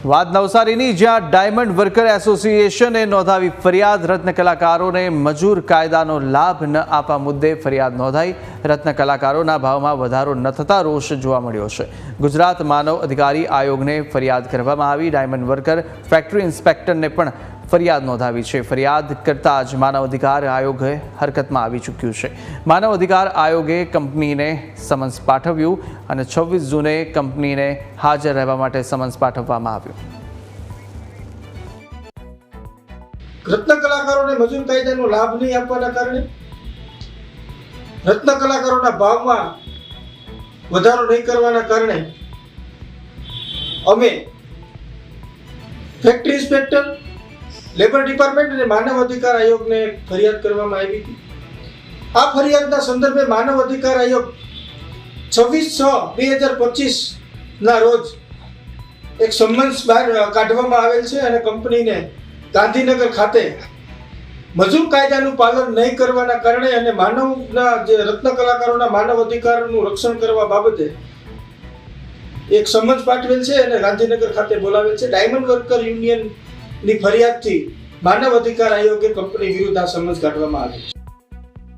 વાત નવસારીની, જ્યાં diamond worker એસોસિએશને નોંધાવી ફરિયાદ. રત્ન કલાકારોને મજૂર કાયદાનો લાભ ન આપવા મુદ્દે ફરિયાદ નોંધાઈ. રત્ન કલાકારોના ભાવમાં વધારો ન થતા રોષ જોવા મળ્યો છે. ગુજરાત માનવ અધિકારી આયોગને ફરિયાદ કરવામાં આવી. ડાયમંડ વર્કર ફેક્ટરી ઇન્સ્પેક્ટરને પણ ફરિયાદ નોંધાવી છે. ફરિયાદ કરતાં જ માનવ અધિકાર આયોગ હરકતમાં આવી ચૂક્યું છે. માનવ અધિકાર આયોગે કંપનીને સમન્સ પાઠવ્યું અને 26 જૂને કંપનીને હાજર રહેવા માટે સમન્સ પાઠવવામાં આવ્યું. રત્ન કલાકારોને મજૂર કાયદાનો લાભ નહીં આપવાના કારણે, રત્ન કલાકારોના ભાવમાં વધારો નહીં કરવાના કારણે અમે ફેક્ટરી ઇન્સ્પેક્ટર, લેબર ડિપાર્ટમેન્ટ અને માનવ અધિકાર આયોગને ફરિયાદ કરવામાં આવી હતી. આ ફરિયાદના સંદર્ભે માનવ અધિકાર આયોગ 26/6/2025 ના રોજ એક સમન્સ બહાર કાઢવામાં આવેલ છે અને કંપનીને ગાંધીનગર ખાતે મજૂર કાયદાનું પાલન નહીં કરવાના કારણે અને માનવના જે રત્ન કલાકારોના માનવ અધિકારનું રક્ષણ કરવા બાબતે એક સમન્સ પાઠવેલ છે અને ગાંધીનગર ખાતે બોલાવેલ છે. ડાયમંડ વર્કર યુનિયનની ફરિયાદથી માનવ અધિકાર આયોગે કંપની વિરુદ્ધ આ સમન્સ કાઢવામાં આવી છે.